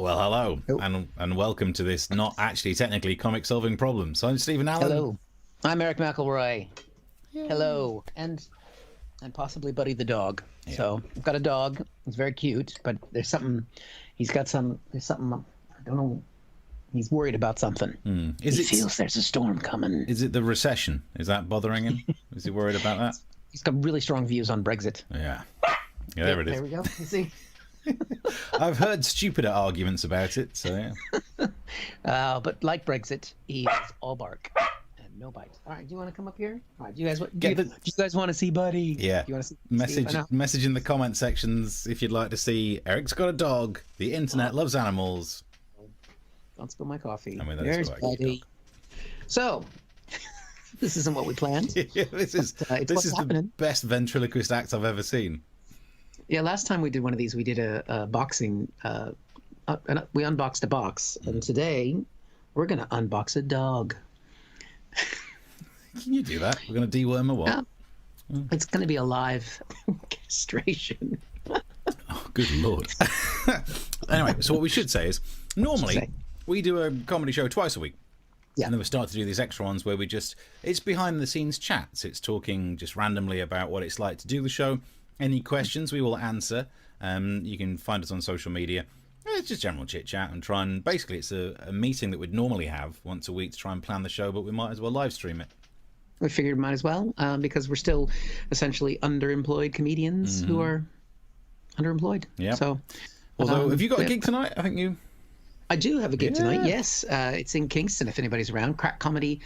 Well, hello, Oh. and welcome to this not actually technically comic solving problem. So I'm Stephen Allen. Hello. I'm Eric McElroy. Hello. And possibly Buddy the dog. Yeah. So I've got a dog. He's very cute, but there's something, there's something, I don't know. He's worried about something. He feels there's a storm coming. Is it the recession? Is that bothering him? Is he worried about that? He's got really strong views on Brexit. Yeah, there it is. There we go. You see? I've heard stupider arguments about it, so yeah. But like Brexit, he's all bark and no bite. All right, do you want to come up here? All right, do you guys want to see Buddy? Yeah. Do you want to see Message in the comment sections if you'd like to see Eric's got a dog. The internet loves animals. Don't spill my coffee. I mean, that There's is quite a cute Buddy. So, this isn't what we planned. Yeah, this is the best ventriloquist act I've ever seen. Yeah, last time we did one of these, we did a boxing. We unboxed a box, and today we're going to unbox a dog. Can you do that? We're going to deworm a what? It's going to be a live castration. Oh, good Lord. Anyway, so what we should say is, normally we do a comedy show twice a week. Yeah. And then we start to do these extra ones where it's behind the scenes chats. It's talking just randomly about what it's like to do the show. Any questions we will answer. You can find us on social media. It's just general chit chat and basically it's a meeting that we'd normally have once a week to try and plan the show, but we might as well live stream it. We figured might as well, because we're still essentially underemployed comedians who are underemployed. Yeah. So, although, have you got a gig tonight? I do have a gig tonight, yes. It's in Kingston, if anybody's around. Crack Comedy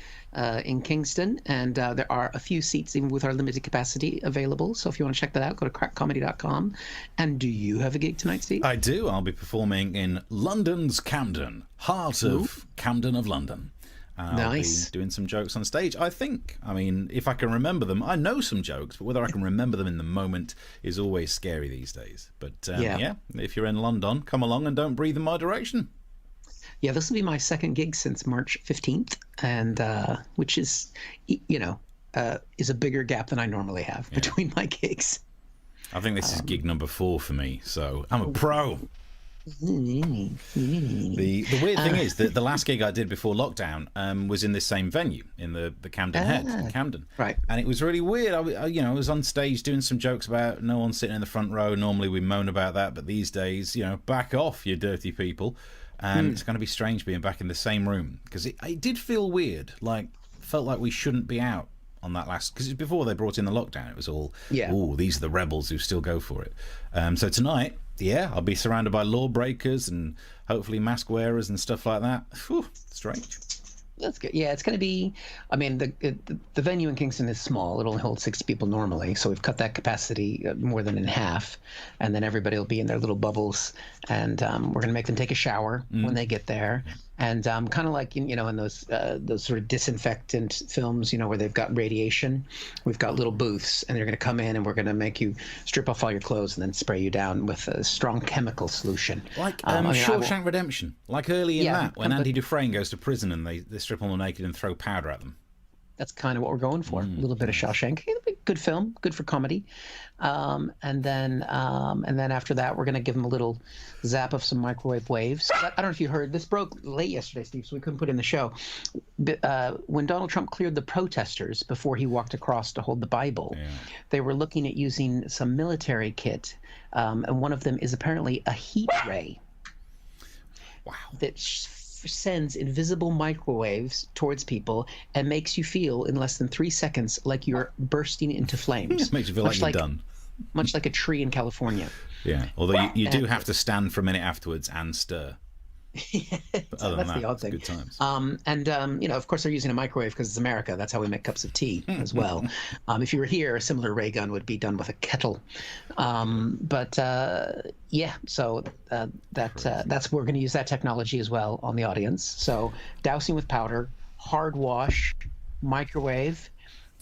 in Kingston. And there are a few seats, even with our limited capacity, available. So if you want to check that out, go to crackcomedy.com. And do you have a gig tonight, Steve? I do. I'll be performing in London's Camden, heart of Camden of London. Nice. I'll be doing some jokes on stage, I think. I mean, if I can remember them. I know some jokes, but whether I can remember them in the moment is always scary these days. But yeah, if you're in London, come along and don't breathe in my direction. Yeah, this will be my second gig since March 15th, and which is, is a bigger gap than I normally have between my gigs. I think this is gig number 4 for me, so I'm a pro. The weird thing is that the last gig I did before lockdown was in this same venue, in the Camden Head in Camden. Right. And it was really weird. I was on stage doing some jokes about no one sitting in the front row. Normally we moan about that, but these days, back off, you dirty people. And it's going to be strange being back in the same room, because it did feel weird. Felt like we shouldn't be out on that last, because before they brought in the lockdown, it was all, these are the rebels who still go for it. So tonight, I'll be surrounded by lawbreakers and hopefully mask wearers and stuff like that. Whew, strange. That's good. Yeah, it's going to be. I mean, the venue in Kingston is small. It only holds 60 people normally, so we've cut that capacity more than in half. And then everybody will be in their little bubbles, and we're going to make them take a shower when they get there. And kind of like in those sort of disinfectant films, where they've got radiation. We've got little booths, and they're going to come in, and we're going to make you strip off all your clothes and then spray you down with a strong chemical solution. Like Shawshank Redemption, like early in that, when Andy Dufresne goes to prison and they strip them all naked and throw powder at them. That's kind of what we're going for. A little bit of Shawshank. It'll be a good film, good for comedy. And then after that, we're going to give them a little zap of some microwave waves. I don't know if you heard, this broke late yesterday, Steve, so we couldn't put it in the show. When Donald Trump cleared the protesters before he walked across to hold the Bible, they were looking at using some military kit, and one of them is apparently a heat ray. Wow. That sends invisible microwaves towards people and makes you feel in less than 3 seconds like you're bursting into flames. It makes you feel like you're done. Much like a tree in California. Yeah, although you do have to stand for a minute afterwards and stir. That's the odd thing. Good times. Of course they're using a microwave because it's America. That's how we make cups of tea as well. If you were here, a similar ray gun would be done with a kettle. So we're going to use that technology as well on the audience. So dousing with powder, hard wash, microwave,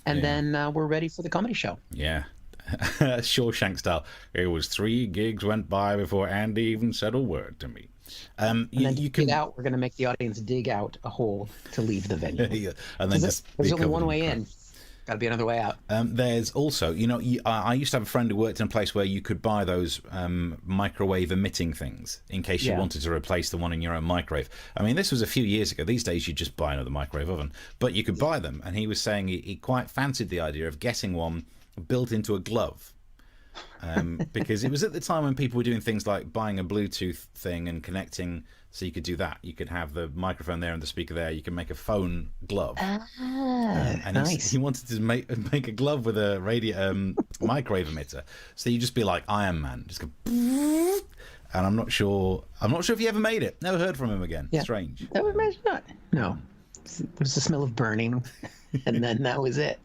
and then we're ready for the comedy show. Yeah. Shawshank style. It was 3 gigs went by before Andy even said a word to me. And then to dig out, we're going to make the audience dig out a hole to leave the venue. And then there's only one way in. Got to be another way out. There's also, I used to have a friend who worked in a place where you could buy those microwave emitting things in case you wanted to replace the one in your own microwave. I mean, this was a few years ago. These days, you just buy another microwave oven, but you could buy them. And he was saying he quite fancied the idea of getting one built into a glove. Because it was at the time when people were doing things like buying a Bluetooth thing and connecting, so you could do that. You could have the microphone there and the speaker there. You can make a phone glove. And nice. he wanted to make a glove with a microwave emitter. So you just be like Iron Man, just go. And I'm not sure if he ever made it. Never heard from him again. Yeah. Strange. That would imagine not. No, there was the smell of burning, and then that was it.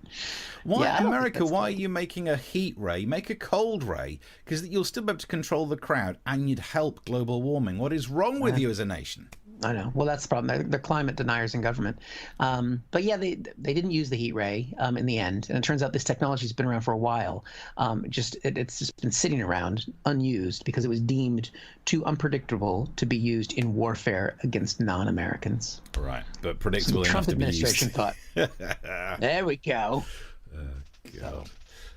Why, Yeah, America, why are you making a heat ray? Make a cold ray, because you'll still be able to control the crowd and you'd help global warming. What is wrong with you as a nation? I know. Well, that's the problem. They're climate deniers in government. But yeah, they didn't use the heat ray in the end. And it turns out this technology has been around for a while. It's just been sitting around unused because it was deemed too unpredictable to be used in warfare against non-Americans. Right, but predictable enough to be used. Trump administration thought, there we go. God.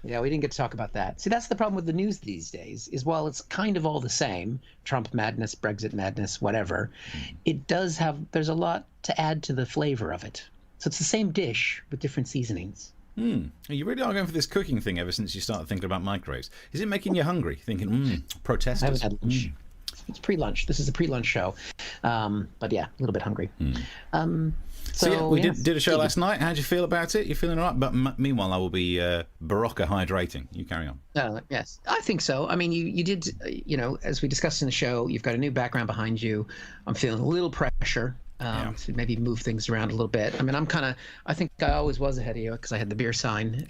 Yeah, we didn't get to talk about that. See, that's the problem with the news these days, is while it's kind of all the same, Trump madness, Brexit madness, whatever, there's a lot to add to the flavor of it. So it's the same dish with different seasonings. You really are going for this cooking thing ever since you started thinking about microwaves. Is it making you hungry? Thinking, protesters? I haven't had lunch. It's pre-lunch. This is a pre-lunch show. But yeah, a little bit hungry. So yeah, we did a show last night. How'd you feel about it? You feeling all right? But meanwhile, I will be Barocca hydrating. You carry on. Yes, I think so. I mean, you did, as we discussed in the show, you've got a new background behind you. I'm feeling a little pressure to maybe move things around a little bit. I mean, I think I always was ahead of you because I had the beer sign.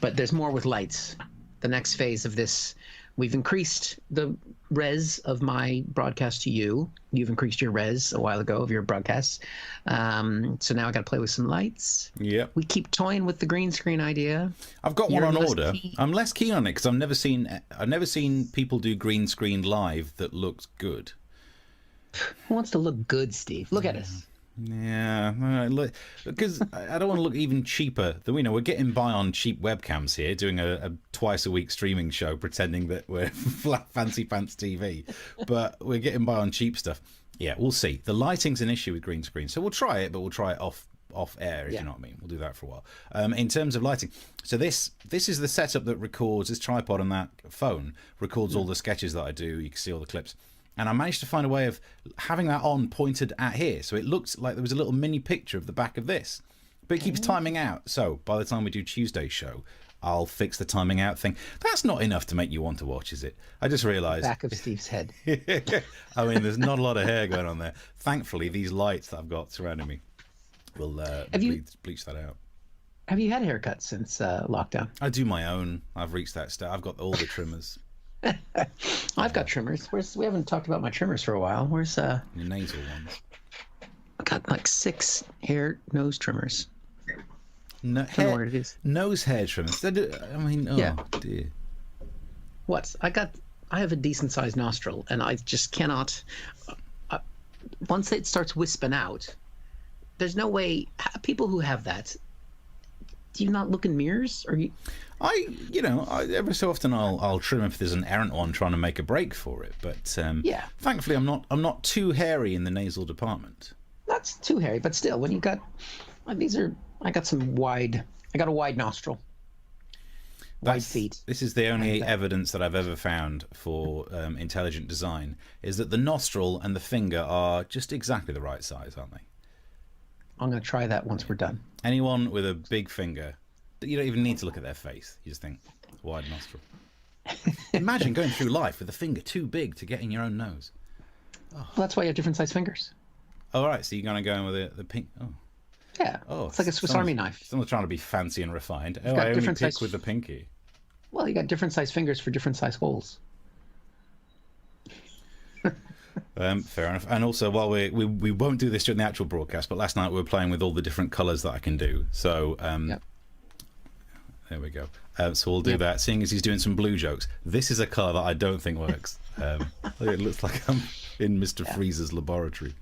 But there's more with lights. The next phase of this, we've increased the res of my broadcast to you. You've increased your res a while ago of your broadcasts. So now I got to play with some lights. Yeah. We keep toying with the green screen idea. I've got one on order. I'm less keen on it because I've never seen people do green screen live that looks good. Who wants to look good, Steve? Look at us. Yeah, look, because I don't want to look even cheaper. We're getting by on cheap webcams here, doing a twice a week streaming show, pretending that we're fancy pants TV, but we're getting by on cheap stuff. Yeah, we'll see. The lighting's an issue with green screen, so we'll try it, but we'll try it off air, if you know what I mean. We'll do that for a while. In terms of lighting, so this is the setup that records. This tripod on that phone records all the sketches that I do. You can see all the clips. And I managed to find a way of having that on pointed at here. So it looks like there was a little mini picture of the back of this. But it keeps timing out. So by the time we do Tuesday's show, I'll fix the timing out thing. That's not enough to make you want to watch, is it? I just realised. Back of Steve's head. I mean, there's not a lot of hair going on there. Thankfully, these lights that I've got surrounding me will bleach that out. Have you had a haircut since lockdown? I do my own. I've reached that stage. I've got all the trimmers. I've got trimmers. We haven't talked about my trimmers for a while. Where's your nasal ones? I got like 6 nose trimmers. No, I don't know what it is. Nose hair trimmers. Dear. What? I have a decent sized nostril, and I just cannot. Once it starts wisping out, there's no way. People who have that, do you not look in mirrors? Or you? Every so often I'll trim if there's an errant one trying to make a break for it. But thankfully I'm not too hairy in the nasal department. That's too hairy, but still, when you got I got a wide nostril. Wide feet. This is the only evidence that I've ever found for intelligent design, is that the nostril and the finger are just exactly the right size, aren't they? I'm going to try that once we're done. Anyone with a big finger, you don't even need to look at their face. You just think, wide nostril. Imagine going through life with a finger too big to get in your own nose. Oh. Well, that's why you have different size fingers. Oh, all right. So you're going to go in with the pink. Oh. Yeah. Oh, it's like a Swiss Army knife. Someone's trying to be fancy and refined. I only pick with the pinky. Well, you got different size fingers for different size holes. Fair enough. And also, while we won't do this during the actual broadcast, but last night we were playing with all the different colours that I can do. So there we go. So we'll do that. Seeing as he's doing some blue jokes, this is a colour that I don't think works. It looks like I'm in Mr. Freeze's laboratory.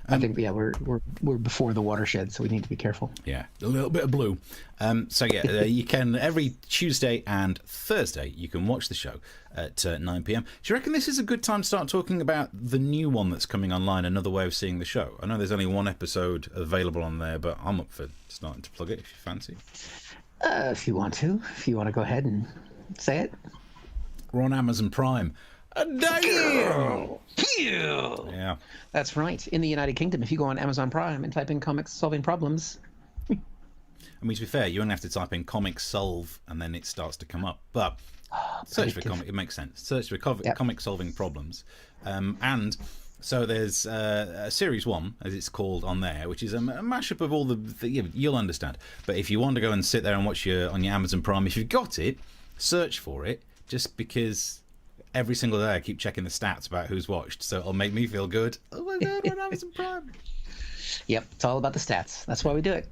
I think we're before the watershed, so we need to be careful. Yeah, a little bit of blue. You can every Tuesday and Thursday you can watch the show at 9 p.m. Do you reckon this is a good time to start talking about the new one that's coming online? Another way of seeing the show. I know there's only one episode available on there, but I'm up for starting to plug it if you fancy. If you want to go ahead and say it. We're on Amazon Prime. Damn! Yeah. That's right. In the United Kingdom, if you go on Amazon Prime and type in comics solving problems. I mean, to be fair, you only have to type in comics solve and then it starts to come up. But search for comic, it makes sense. Search for comic solving problems. And so there's Series 1, as it's called on there, which is a mashup of all you'll understand. But if you want to go and sit there and watch on your Amazon Prime, if you've got it, search for it, just because every single day I keep checking the stats about who's watched, so it'll make me feel good. Oh my god, we're on Amazon Prime. Yep, it's all about the stats. That's why we do it.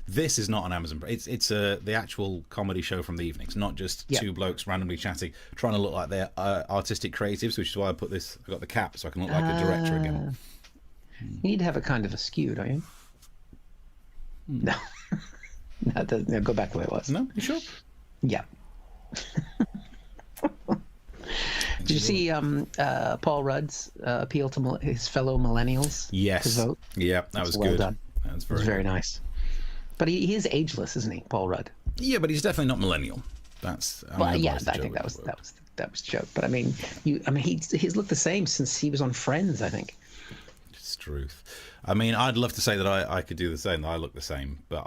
This is not on Amazon Prime. It's the actual comedy show from the evenings, not just two blokes randomly chatting, trying to look like they're artistic creatives, which is why I got the cap so I can look like a director again. You need to have a kind of a skew, don't you? No. That doesn't. No, go back the way it was. No, you sure? Yeah. Did you see Paul Rudd's appeal to his fellow millennials? Yes. To vote? Yeah, that was well good. Done. That was very nice. But he is ageless, isn't he, Paul Rudd? Yeah, but he's definitely not millennial. I think that was the joke. But I mean, he's looked the same since he was on Friends, I think. It's truth. I mean, I'd love to say that I could do the same. That I look the same, but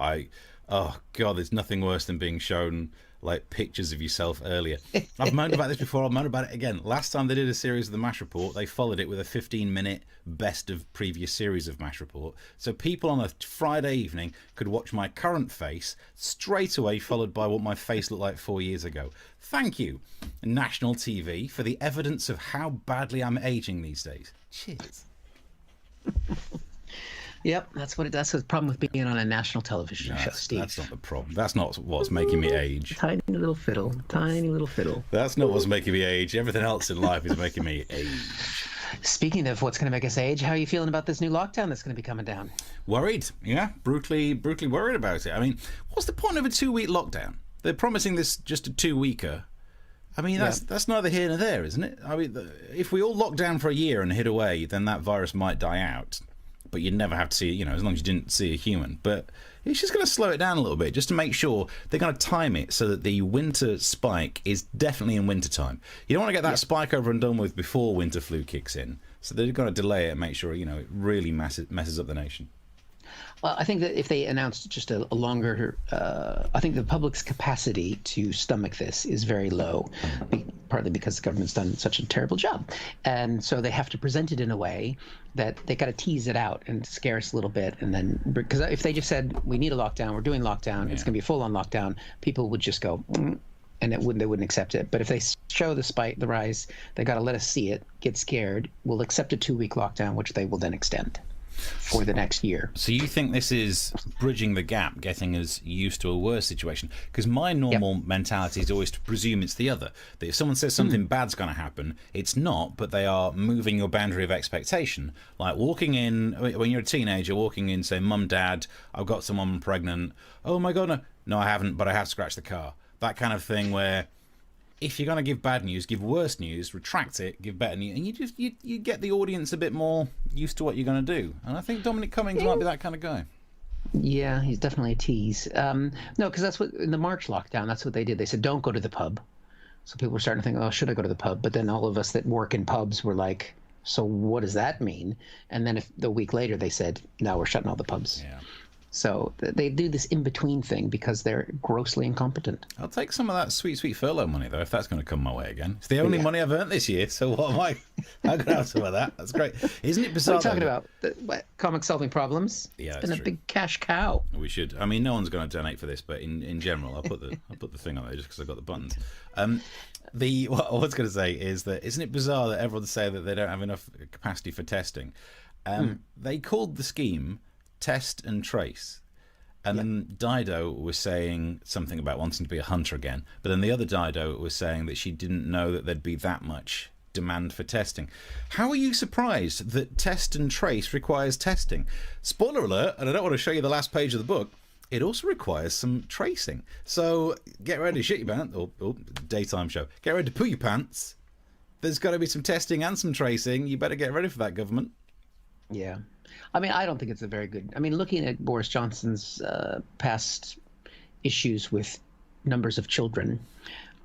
oh god, there's nothing worse than being shown like pictures of yourself earlier. I've moaned about this before. I'll moan about it again. Last time they did a series of the MASH Report, they followed it with a 15-minute best of previous series of MASH Report. So people on a Friday evening could watch my current face straight away, followed by what my face looked like 4 years ago. Thank you, national TV, for the evidence of how badly I'm aging these days. Cheers. Yep, that's the problem with being on a national television show, Steve. That's not the problem. That's not what's making me age. Tiny little fiddle. That's not what's making me age. Everything else in life is making me age. Speaking of what's going to make us age, how are you feeling about this new lockdown that's going to be coming down? Worried, yeah. Brutally worried about it. I mean, what's the point of a 2-week lockdown? They're promising this just a 2-weeker. I mean, that's neither here nor there, isn't it? I mean, if we all locked down for a year and hid away, then that virus might die out. But you'd never have to see, as long as you didn't see a human. But it's just going to slow it down a little bit, just to make sure they're going to time it so that the winter spike is definitely in winter time. You don't want to get that spike over and done with before winter flu kicks in. So they're going to delay it and make sure, it really messes up the nation. Well, I think that if they announced just a longer, I think the public's capacity to stomach this is very low, partly because the government's done such a terrible job. And so they have to present it in a way that they got to tease it out and scare us a little bit. And then, because if they just said, we need a lockdown, we're doing lockdown, it's going to be a full-on lockdown, people would just go, and they wouldn't accept it. But if they show the rise, they got to let us see it, get scared. We'll accept a 2-week lockdown, which they will then extend for the next year. So you think this is bridging the gap, getting us used to a worse situation? Because my normal mentality is always to presume it's the other. That if someone says something bad's going to happen, it's not, but they are moving your boundary of expectation. Like walking in, when you're a teenager, walking in, saying, Mum, Dad, I've got someone pregnant. Oh my God, no, I haven't, but I have scratched the car. That kind of thing where if you're going to give bad news, give worse news, retract it, give better news, and you get the audience a bit more used to what you're going to do. And I think Dominic Cummings might be that kind of guy. Yeah, he's definitely a tease. No, because that's what in the March lockdown, that's what they did. They said, don't go to the pub. So people were starting to think, oh, should I go to the pub? But then all of us that work in pubs were like, so what does that mean? And then a week later, they said, no, we're shutting all the pubs. Yeah. So they do this in-between thing because they're grossly incompetent. I'll take some of that sweet, sweet furlough money, though, if that's going to come my way again. It's the only money I've earned this year, so what am I? I'm going to have some of that. That's great. Isn't it bizarre? What are you talking about? Comic solving problems? Yeah, it's been a big cash cow. We should. I mean, no one's going to donate for this, but in general, I'll put the thing on there just because I've got the buttons. What I was going to say is that isn't it bizarre that everyone's saying that they don't have enough capacity for testing? They called the scheme Test and Trace. And then Dido was saying something about wanting to be a hunter again. But then the other Dido was saying that she didn't know that there'd be that much demand for testing. How are you surprised that test and trace requires testing? Spoiler alert, and I don't want to show you the last page of the book, it also requires some tracing. So get ready to shit your pants, or daytime show, get ready to poo your pants. There's got to be some testing and some tracing. You better get ready for that, government. Yeah. I mean, I don't think it's a very good... I mean, looking at Boris Johnson's past issues with numbers of children,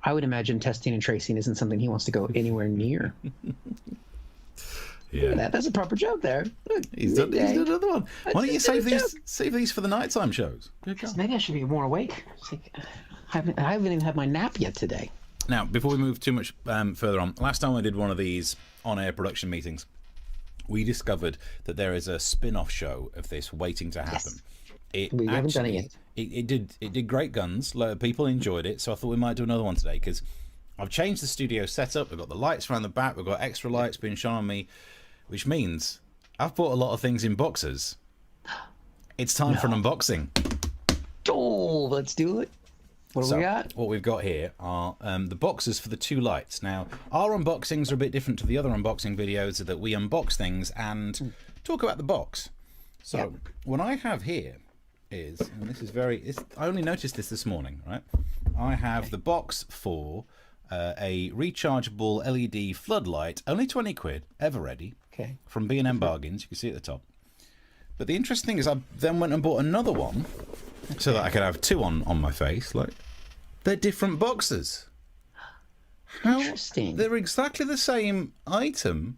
I would imagine testing and tracing isn't something he wants to go anywhere near. Yeah. Look at that. That's a proper joke there. Look, He's done another one. Why don't you save these for the nighttime shows? Maybe I should be more awake. I haven't even had my nap yet today. Now, before we move too much further on, last time I did one of these on-air production meetings, we discovered that there is a spin-off show of this waiting to happen. Yes. We haven't done it yet. It did great guns. People enjoyed it, so I thought we might do another one today, because I've changed the studio setup. We've got the lights around the back. We've got extra lights being shone on me, which means I've bought a lot of things in boxes. It's time for an unboxing. Oh, let's do it. What have we got? What we've got here are the boxes for the two lights. Now, our unboxings are a bit different to the other unboxing videos, that we unbox things and talk about the box. So, what I have here is, and this is I only noticed this morning, right? I have the box for a rechargeable LED floodlight, only 20 quid, ever ready, from B&M Bargains. You can see at the top. But the interesting thing is I then went and bought another one so that I could have two on my face. Like, they're different boxes. Interesting. They're exactly the same item,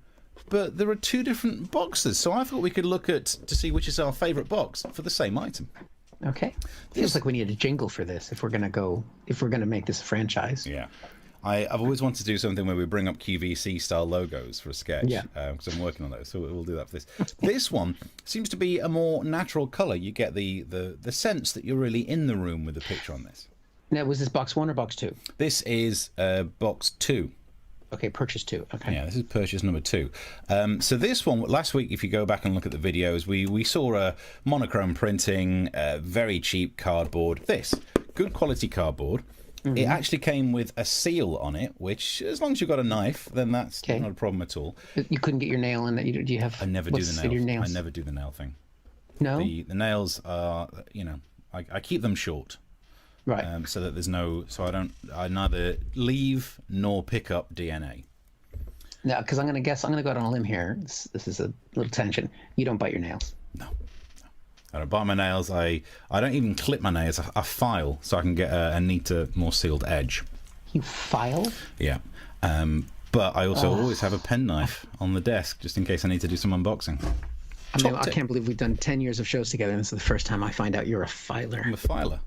but there are two different boxes. So I thought we could look to see which is our favourite box for the same item. Okay. Feels like we need a jingle for this if we're gonna make this a franchise. Yeah. I've always wanted to do something where we bring up QVC style logos for a sketch. Yeah. Because I'm working on those, so we'll do that for this. This one seems to be a more natural colour. You get the sense that you're really in the room with the picture on this. Now, was this box 1 or box 2? This is box 2. Okay, purchase 2. Okay. Yeah, this is purchase number 2. So this one, last week, if you go back and look at the videos, we saw a monochrome printing, very cheap cardboard. This, good quality cardboard. Mm-hmm. It actually came with a seal on it, which, as long as you've got a knife, then that's not a problem at all. You couldn't get your nail in that? Do you have... I never do the nail. I never do the nail thing. No? The nails are, I keep them short. Right. So that there's I neither leave nor pick up DNA. Now, because I'm going to go out on a limb here. This is a little tangent. You don't bite your nails. No. I don't bite my nails. I don't even clip my nails. I file so I can get a neater, more sealed edge. You file? Yeah. But I also always have a penknife on the desk just in case I need to do some unboxing. I can't believe we've done 10 years of shows together, and this is the first time I find out you're a filer. I'm a filer.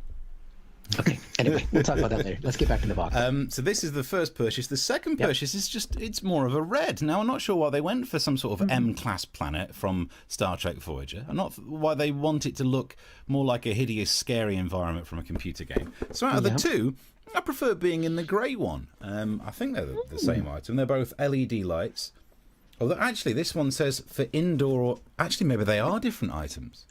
Okay, anyway, we'll talk about that later. Let's get back to the box. So this is the first purchase. The second purchase is it's more of a red. Now, I'm not sure why they went for some sort of M-class planet from Star Trek Voyager. I'm not why they want it to look more like a hideous, scary environment from a computer game. So out of the two, I prefer being in the grey one. I think they're the same item. They're both LED lights. Although, actually, this one says for indoor... Actually, maybe they are different items.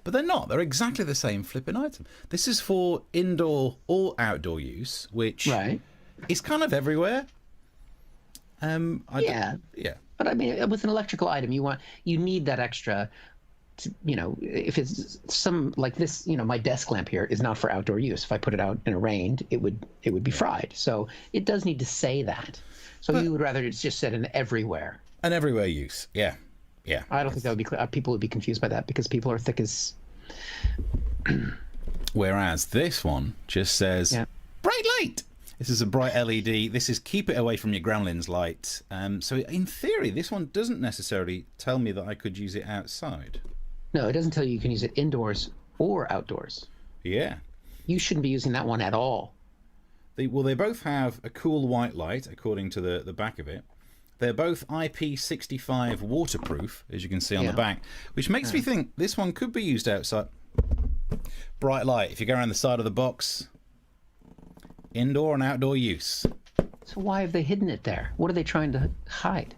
But they're not. They're exactly the same flipping item. This is for indoor or outdoor use, which is kind of everywhere. Yeah. But I mean, with an electrical item, you need that extra. If it's some like this, my desk lamp here is not for outdoor use. If I put it out in a rain, it would be fried. So it does need to say that. So you would rather it's just said in everywhere. An everywhere use. Yeah. Yeah. I don't think that would be clear. People would be confused by that because people are thick as... Whereas this one just says, bright light. This is a bright LED. This is keep it away from your gremlins light. So in theory, this one doesn't necessarily tell me that I could use it outside. No, it doesn't tell you can use it indoors or outdoors. Yeah. You shouldn't be using that one at all. They both have a cool white light, according to the back of it. They're both IP65 waterproof, as you can see on the back, which makes me think this one could be used outside. Bright light. If you go around the side of the box, indoor and outdoor use. So why have they hidden it there? What are they trying to hide?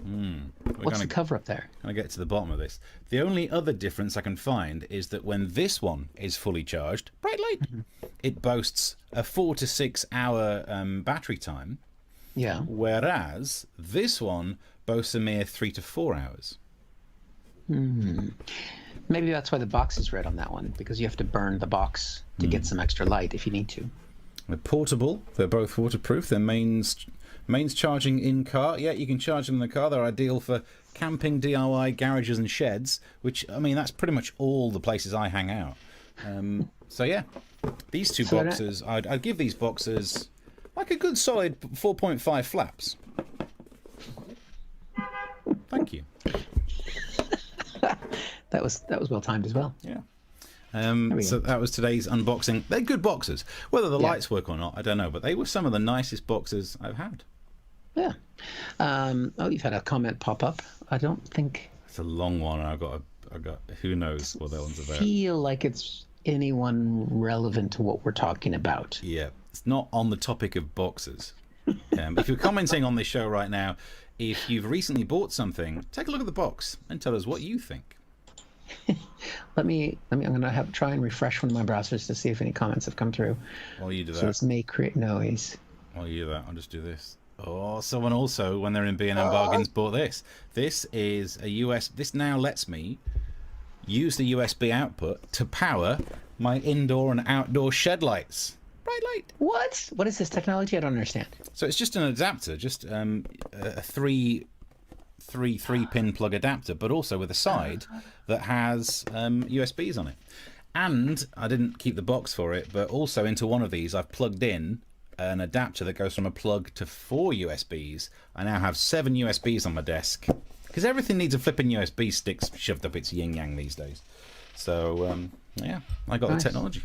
What's the cover up there? I'm going to get to the bottom of this. The only other difference I can find is that when this one is fully charged, bright light, it boasts a 4 to 6 hour battery time. Yeah. Whereas this one boasts a mere 3 to 4 hours. Maybe that's why the box is red on that one, because you have to burn the box to get some extra light if you need to. They're portable. They're both waterproof. They're mains charging in car. Yeah, you can charge them in the car. They're ideal for camping, DIY, garages and sheds, which, I mean, that's pretty much all the places I hang out. So, yeah, these two boxes, I'd give these boxes like a good solid 4.5 flaps. Thank you. That was well timed as well. Yeah. So that was today's unboxing. They're good boxes. Whether the lights work or not, I don't know, but they were some of the nicest boxes I've had. Yeah. You've had a comment pop up. I don't think it's a long one. I got who knows what that one's about. Feel like it's anyone relevant to what we're talking about. Yeah, it's not on the topic of boxes. If you're commenting on this show right now, if you've recently bought something, take a look at the box and tell us what you think. I'm gonna try and refresh one of my browsers to see if any comments have come through. While you do that, so this may create noise. While you do that, I'll just do this. Oh, someone also, when they're in B&M Bargains, bought this. This is a US. This now lets me use the USB output to power my indoor and outdoor shed lights. Bright light. What is this technology? I don't understand. So it's just an adapter, just a three pin plug adapter, but also with a side that has USBs on it. And I didn't keep the box for it, but also into one of these I've plugged in an adapter that goes from a plug to 4 USBs. I now have 7 USBs on my desk because everything needs a flipping USB stick shoved up its yin yang these days. So yeah, I got the technology.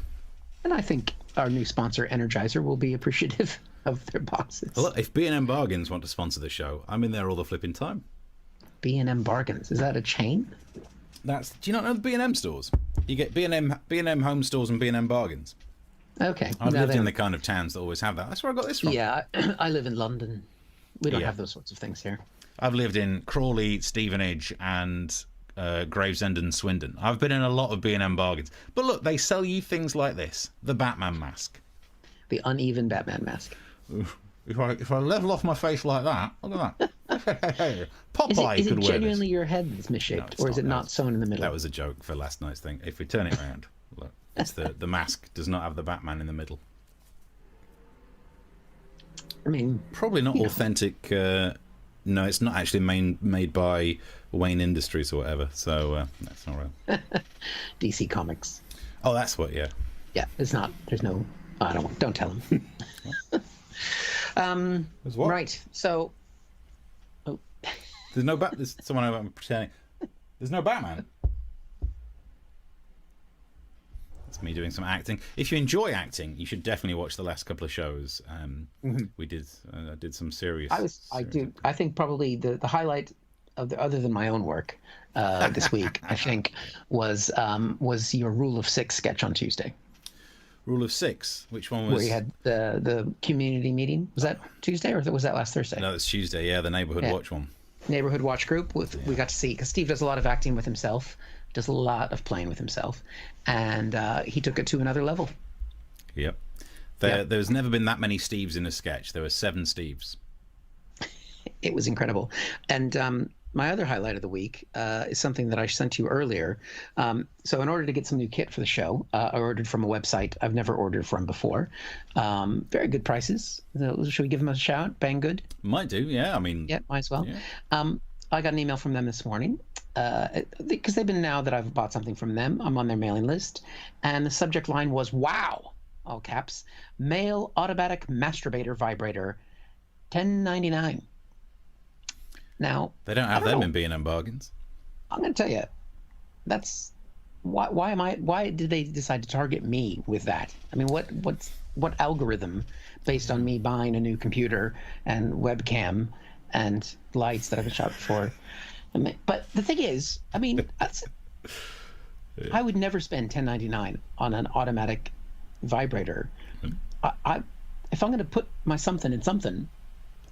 And I think our new sponsor Energizer will be appreciative of their boxes. Well, look, if B&M Bargains want to sponsor the show, I'm in there all the flipping time. B&M Bargains, is that a chain? Do you not know the B&M stores? You get B&M home stores and B&M Bargains. Okay. I've lived in the kind of towns that always have that. That's where I got this from. Yeah, I live in London. We don't have those sorts of things here. I've lived in Crawley, Stevenage, and Gravesend and Swindon. I've been in a lot of B&M Bargains. But look, they sell you things like this. The Batman mask. The uneven Batman mask. If I level off my face like that, look at that. Popeye is it could wear genuinely this. your head that's misshapen, or is it not sewn in the middle? That was a joke for last night's thing. If we turn it around, look, it's the mask does not have the Batman in the middle. I mean, probably not authentic. No, it's not actually made by Wayne Industries or whatever. So that's not real. DC Comics. Oh, that's what. Yeah. Yeah, it's not. There's no. I don't tell him. Right. So. Oh. There's no There's someone over pretending. There's no Batman. It's me doing some acting. If you enjoy acting, you should definitely watch the last couple of shows. We did. I did some serious. I think probably the highlight of other than my own work this week, I think, was your Rule of 6 sketch on Tuesday. Rule of 6. Which one was? Where you had the community meeting. Was that Tuesday or was that last Thursday? No, that's Tuesday. Yeah, the neighborhood watch one. Neighborhood watch group. We got to see, because Steve does a lot of acting with himself, does a lot of playing with himself, and he took it to another level. Yep. There's never been that many Steves in a sketch. There were 7 Steves. It was incredible. And my other highlight of the week is something that I sent you earlier. So in order to get some new kit for the show, I ordered from a website I've never ordered from before. Very good prices. Should we give them a shout? Banggood? Might do, yeah. I mean... Yeah, might as well. Yeah. I got an email from them this morning because they've been, now that I've bought something from them, I'm on their mailing list. And the subject line was, wow, all caps, male automatic masturbator vibrator, $10.99. Now they don't have them in B&M Bargains. I'm going to tell you, that's why did they decide to target me with that? I mean, what algorithm based on me buying a new computer and webcam and lights that I've shot before? But the thing is, I mean, I would never spend $10.99 on an automatic vibrator. If I'm going to put my something in something,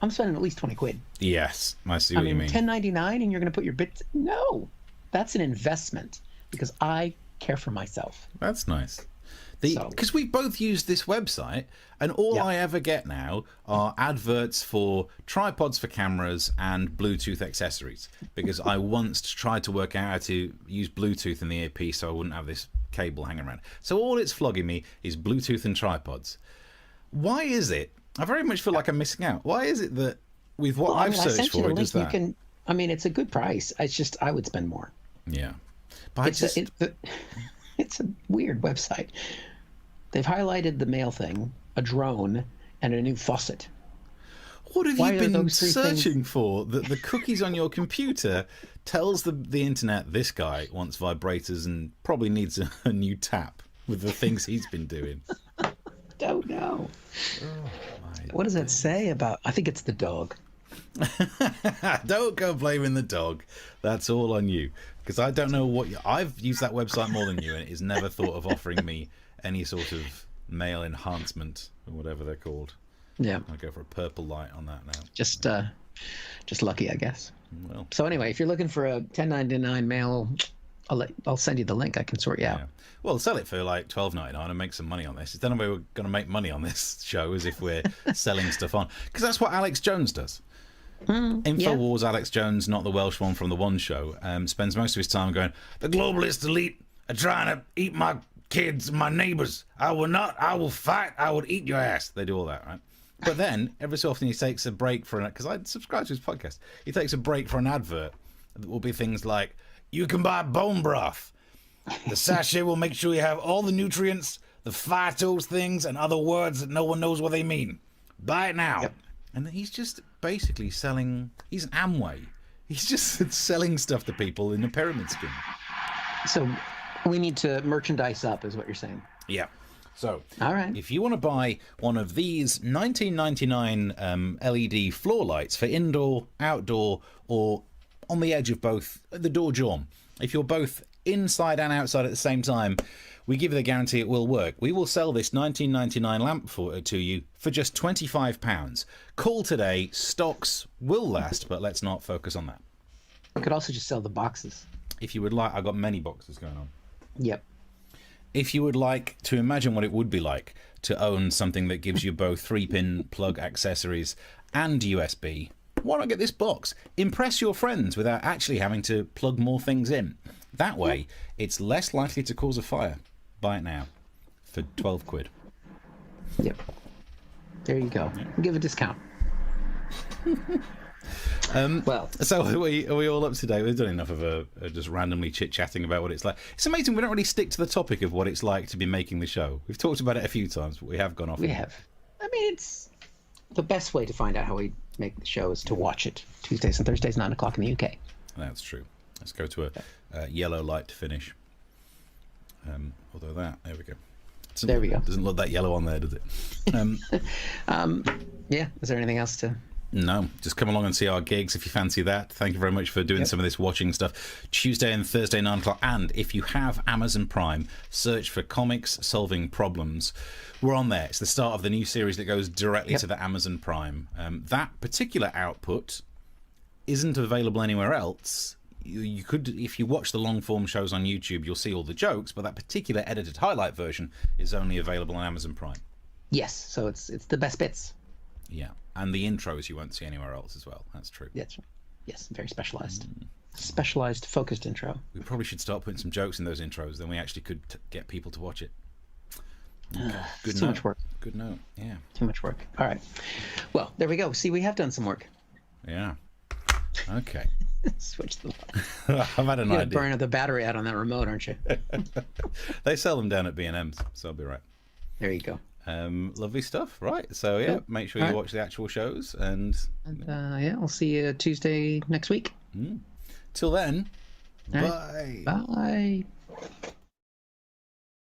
I'm spending at least 20 quid. Yes, I see what you mean. $10.99 and you're going to put your bits? No, that's an investment because I care for myself. That's nice. Because we both used this website, and all I ever get now are adverts for tripods for cameras and Bluetooth accessories. Because I once tried to work out how to use Bluetooth in the earpiece so I wouldn't have this cable hanging around. So all it's flogging me is Bluetooth and tripods. Why is it? I very much feel like I'm missing out. Why is it that with what I've searched for, it does that? I mean, it's a good price. It's just I would spend more. Yeah. But it's a weird website. They've highlighted the mail thing, a drone, and a new faucet. What have you been searching for? That the cookies on your computer tells the internet this guy wants vibrators and probably needs a new tap with the things he's been doing. Don't know. What does that say about? I think it's the dog. Don't go blaming the dog. That's all on you. Because I don't know what I've used that website more than you, and it has never thought of offering me any sort of mail enhancement or whatever they're called. Yeah, I'll go for a purple light on that now. Just lucky, I guess. Well, so anyway, if you're looking for a 1099 mail, I'll send you the link. I can sort you out. Yeah. Well, sell it for like $12.99 and make some money on this. It's the only way we're going to make money on this show is if we're selling stuff on, because that's what Alex Jones does. Infowars Alex Jones, not the Welsh one from the One Show, spends most of his time going, the globalist elite are trying to eat my kids, my neighbours. I will not, I will fight, I will eat your ass. They do all that, right? But then, every so often he takes a break for because I subscribe to his podcast, he takes a break for an advert that will be things like, you can buy bone broth. The sachet will make sure you have all the nutrients, the phytos things, and other words that no one knows what they mean. Buy it now. Yep. And he's just basically selling, he's an Amway. He's just selling stuff to people in a pyramid scheme. So we need to merchandise up, is what you're saying. Yeah. So, all right. If you want to buy one of these $19.99 LED floor lights for indoor, outdoor, or on the edge of both, the door jamb, if you're both inside and outside at the same time, we give you the guarantee it will work. We will sell this $19.99 lamp to you for just £25. Call today. Stocks will last, but let's not focus on that. We could also just sell the boxes. If you would like, I've got many boxes going on. Yep. If you would like to imagine what it would be like to own something that gives you both 3-pin plug accessories and USB, why not get this box? Impress your friends without actually having to plug more things in. That way, it's less likely to cause a fire. Buy it now for £12. Yep. There you go. Yeah. Give a discount. Well, so are we all up to date? We've done enough of just randomly chit-chatting about what it's like. It's amazing we don't really stick to the topic of what it's like to be making the show. We've talked about it a few times, but we have gone off. We have. I mean, it's the best way to find out how we make the show is to watch it Tuesdays and Thursdays, 9 o'clock in the UK. That's true. Let's go to a yellow light to finish. Although there we go. There we go. Doesn't look that yellow on there, does it? Yeah. Is there anything else to? No, just come along and see our gigs if you fancy that. Thank you very much for doing some of this watching stuff. Tuesday and Thursday, 9 o'clock. And if you have Amazon Prime, search for Comics Solving Problems. We're on there. It's the start of the new series that goes directly to the Amazon Prime. That particular output isn't available anywhere else. You could, if you watch the long form shows on YouTube, you'll see all the jokes, but that particular edited highlight version is only available on Amazon Prime. Yes, so it's the best bits. Yeah, and the intros you won't see anywhere else as well. That's true. That's right. Yes, very specialized. Specialized, focused intro. We probably should start putting some jokes in those intros, then we actually could get people to watch it. Okay. Good too much work. Good note, yeah. Too much work. All right. Well, there we go. See, we have done some work. Yeah. Okay. Switch the I've had an idea. You're burning the battery out on that remote, aren't you? They sell them down at B&M's, so I'll be right. There you go. Lovely stuff. Right. So, yeah, make sure you watch the actual shows. And I'll see you Tuesday next week. Till then, bye. Bye.